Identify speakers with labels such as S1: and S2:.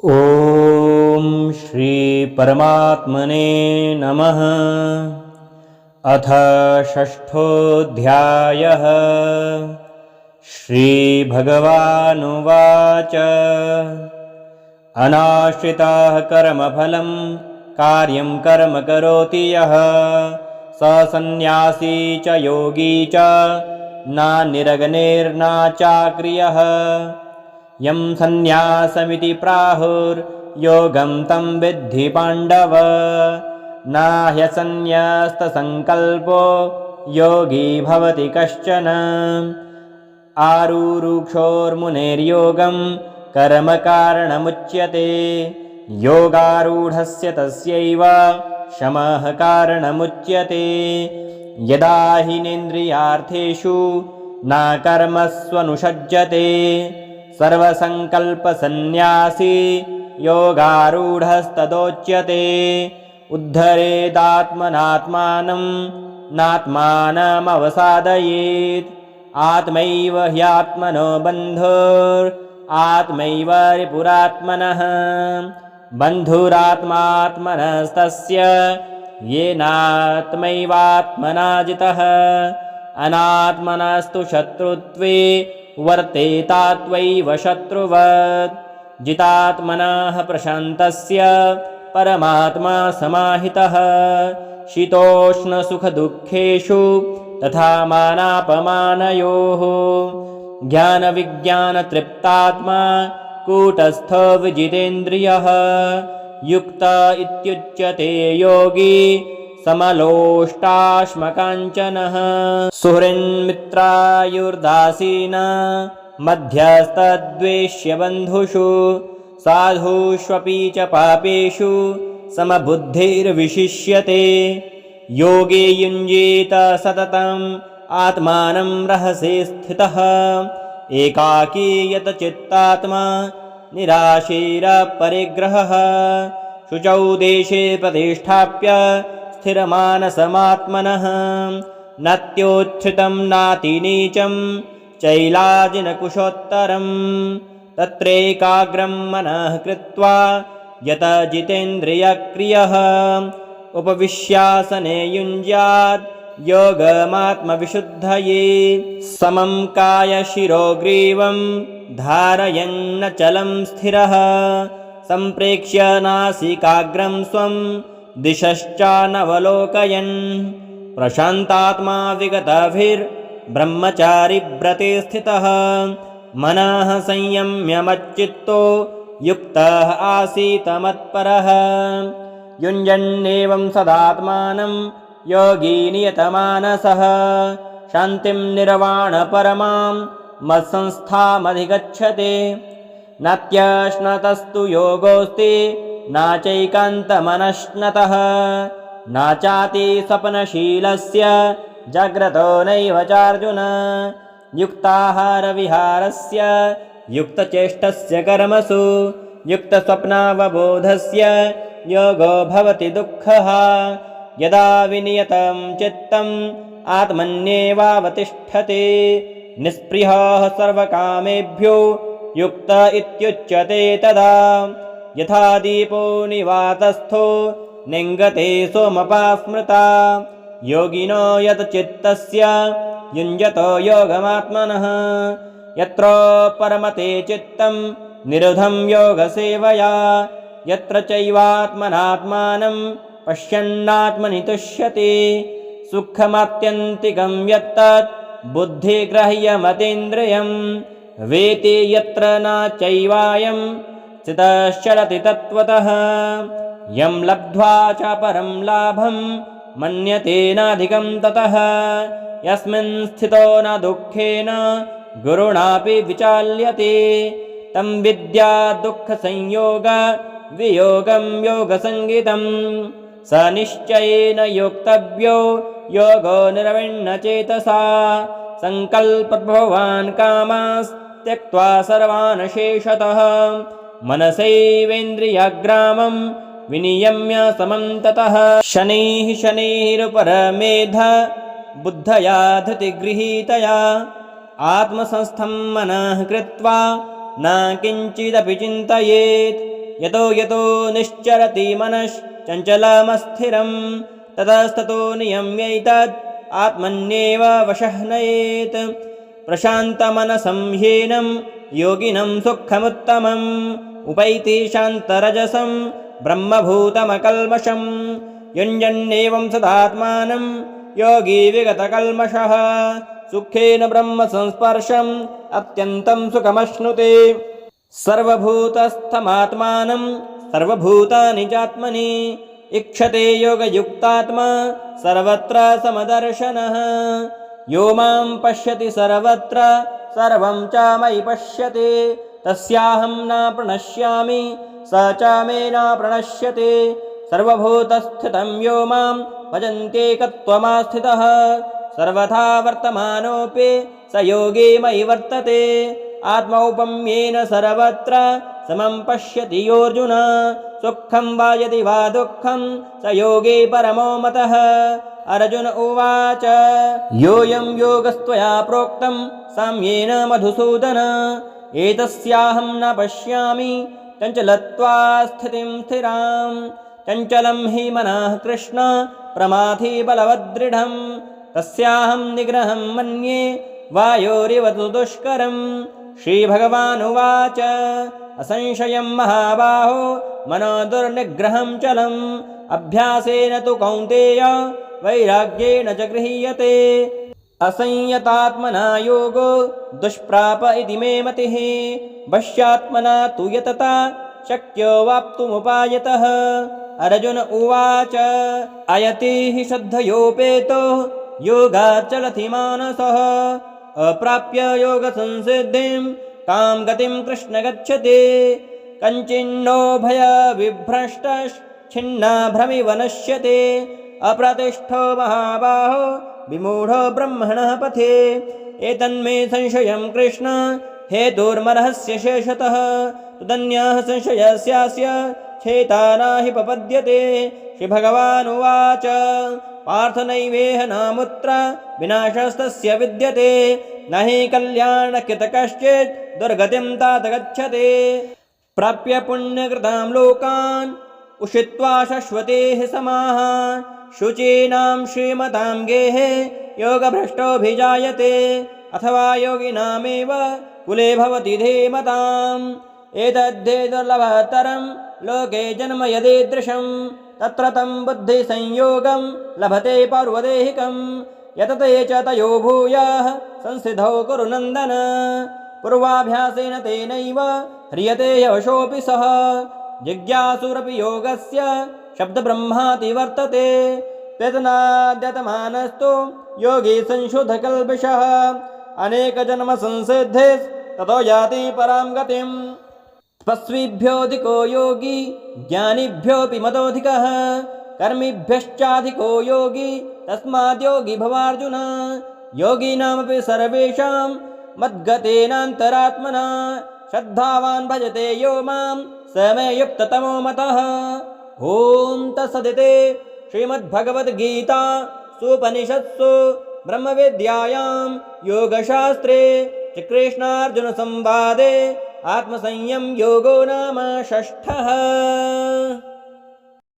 S1: ॐ श्री परमात्मने नमः। अथ षष्ठोऽध्यायः। श्रीभगवानुवाच अनाश्रितः कर्मफलं कार्यं कर्म करोति यः स सन्न्यासी च योगी च न निरग्निर्नाचाक्रियः। यं सन्न्यासमिति प्राहुर्योगं तं विद्धि पाण्डव। न ह्यसन्न्यस्तसङ्कल्पो योगी भवति कश्चन। आरुरुक्षोर्मुनेर्योगं कर्मकारणमुच्यते। योगारूढस्य तस्यैव शमः कारणमुच्यते। यदा हीनेन्द्रियार्थेषु न कर्मस्वनुषज्यते सर्वसङ्कल्पसन्न्यासी योगारूढस्तदोच्यते। उद्धरेदात्मनात्मानं नात्मानमवसादयेत्। आत्मैव ह्यात्मनो बन्धुरात्मैव रिपुरात्मनः। बन्धुरात्मात्मनस्तस्य येनात्मैवात्मना जितः। अनात्मनस्तु शत्रुत्वे वर्तेतात्वैव शत्रुवत्। जितात्मनः प्रशान्तस्य परमात्मा समाहितः। शीतोष्णसुखदुःखेषु तथा मानापमानयोः। ज्ञानविज्ञानतृप्तात्मा कूटस्थ विजितेन्द्रियः। युक्त इत्युच्यते योगी समलोष्टाश्मकाञ्चनः। सुहृन्मित्रायुर्दासीन मध्यस्तद्वेष्यबन्धुषु। साधुष्वपि च पापेषु समबुद्धिर्विशिष्यते। योगी युञ्जीत सततम् आत्मानं रहसि स्थितः। एकाकी यतचित्तात्मा निराशीरपरिग्रहः। शुचौ देशे प्रतिष्ठाप्य स्थिरमानसमात्मनः। नात्योच्छ्रितं नातिनीचं चैलाजिनकुशोत्तरम्। तत्रैकाग्रं मनः कृत्वा यत जितेन्द्रियक्रियः। उपविश्यासने युञ्ज्यात् योगमात्मविशुद्धये। समं कायशिरोग्रीवं धारयन्नचलं स्थिरः। सम्प्रेक्ष्य नासिकाग्रं स्वं दिशश्चानवलोकयन्। प्रशान्तात्मा विगतभिर्ब्रह्मचारिव्रते स्थितः। मनः संयम्य युक्तः आसीत् मत्परः। युञ्जन्नेवं सदात्मानं योगी नियतमानसः। शान्तिं निर्वाणपरमां मत्संस्थामधिगच्छते। नात्यश्नतस्तु योगोऽस्ति नाचैकान्तमनश्नतः। नाचाति स्वप्नशीलस्य जाग्रतो नैव चार्जुन। युक्ताहारविहारस्य युक्तचेष्टस्य कर्मसु युक्तस्वप्नावबोधस्य योगो भवति दुःखः। यदा विनियतं चित्तम् आत्मन्येवावतिष्ठते। निःस्पृहः सर्वकामेभ्यो युक्त इत्युच्यते तदा। यथा दीपो निवातस्थो नेङ्गते सोमपास्मृता। योगिनो यत् चित्तस्य युञ्जतो योगमात्मनः। यत्र परमते चित्तं निरुधं योगसेवया। यत्र चैवात्मनात्मानं पश्यन्नात्मनि तुष्यति। सुखमात्यन्तिकं यत्तत् बुद्धिग्राह्यमतीन्द्रियं। वेति यत्र न चैवायं स्थितश्चरति तत्त्वतः। यं लब्ध्वा च परं लाभं मन्यते नाधिकं ततः। यस्मिन् स्थितो न दुःखेन गुरुणापि विचाल्यते। तं विद्या दुःखसंयोग वियोगं योगसंज्ञितं। स निश्चयेन योक्तव्यो योगो निर्विण्णचेतसा। संकल्पभवान् कामास्त्यक्त्वा सर्वान् शेषतः। मनसैवेन्द्रियग्रामं विनियम्य समं ततः। शनैः शनैरुपरमेध बुद्धया धृतिगृहीतया। आत्मसंस्थं मनः कृत्वा न किञ्चिदपि चिन्तयेत्। यतो यतो निश्चरति मनश्चञ्चलमस्थिरं ततस्ततो नियम्यैतद् आत्मन्येव वशः नयेत् प्रशान्तमनसं ह्येनं योगिनं सुखमुत्तमम् उपैति शान्तरजसं ब्रह्मभूतमकल्मषम् युञ्जन्नेवं सदात्मानं योगी विगतकल्मषः सुखेन ब्रह्मसंस्पर्शम् अत्यन्तं सुखमश्नुते सर्वभूतस्थमात्मानं सर्वभूतानि चात्मनि इक्षते योगयुक्तात्मा सर्वत्र समदर्शनः यो मां पश्यति सर्वत्र सर्वं च मयि पश्यति तस्याहं न प्रणश्यामि स च मे न प्रणश्यति सर्वभूतस्थितं यो मां भजन्त्येकत्वमास्थितः सर्वथा वर्तमानोऽपि स योगी मयि वर्तते आत्मौपम्येन सर्वत्र समं पश्यति योऽर्जुन सुखं वा यदि वा दुःखं स योगी परमो मतः अर्जुन उवाच योऽयं योगस्त्वया प्रोक्तं साम्येन मधुसूदन एतस्याहं न पश्यामि चञ्चलत्वा स्थितिं स्थिरां चञ्चलं हि मनः कृष्ण प्रमाथि बलवदृढं तस्याहं निग्रहं मन्ये वायोरिव तु दुष्करं श्रीभगवानुवाच असंशयं महाबाहो मनो दुर्निग्रहं चलम् अभ्यासेन तु कौन्तेय वैराग्येण च गृह्यते असंयतात्मना योगो दुष्प्राप इति मे मतिः वश्यात्मना तु यतता शक्यो वाप्तुमुपायतः अर्जुन उवाच अयति हि श्रद्धयोपेतो योगाच्चलति मानसः अप्राप्य योगसंसिद्धिं कां गतिं कृष्ण गच्छति कञ्चिन्नो भयविभ्रष्टश्छिन्नाभ्रमिव नश्यते अप्रतिष्ठो महाबाहो विमूढो ब्रह्मणः पथे एतन्मे संशयं कृष्ण हेतुर्मर्हस्य शेषतः तदन्यः संशयस्यास्य छेतानाहि पपद्यते श्रीभगवानुवाच पार्थ नैवेह नामुत्र विनाशस्तस्य विद्यते न हि कल्याणकृत कश्चित् दुर्गतिं तात गच्छते प्राप्य पुण्यकृतां लोकान् उषित्वा शश्वतेः समाः शुचीनां श्रीमतां गेहे योगभ्रष्टोऽभिजायते अथवा योगिनामेव कुले भवति धीमताम् एतद्धि दुर्लभतरं लोके जन्म यदीदृशं तत्र तं बुद्धिसंयोगं लभते पौर्वदेहिकं यतते च तयो भूयः संसिद्धौ कुरु नन्दन पूर्वाभ्यासेन तेनैव ह्रियते यवशोऽपि सः जिज्ञासुरपि योगस्य शब्दब्रह्माति वर्तते वेदनाद्यतमानस्तु योगी संशुद्धकल्बिषः अनेकजन्मसंसिद्धिस्ततो याति परां गतिम् तपस्विभ्योऽधिको योगी ज्ञानिभ्योऽपि मतोऽधिकः कर्मिभ्यश्चाधिको योगी तस्माद्योगी भवार्जुन योगिनामपि सर्वेषां मद्गतेनान्तरात्मना श्रद्धावान् भजते यो मां स मे युक्ततमो मतः ॐ तत्सदिति श्रीमद्भगवद्गीता सूपनिषत्सु ब्रह्मविद्यायां योगशास्त्रे श्रीकृष्णार्जुनसंवादे आत्मसंयम योगो नाम षष्ठः।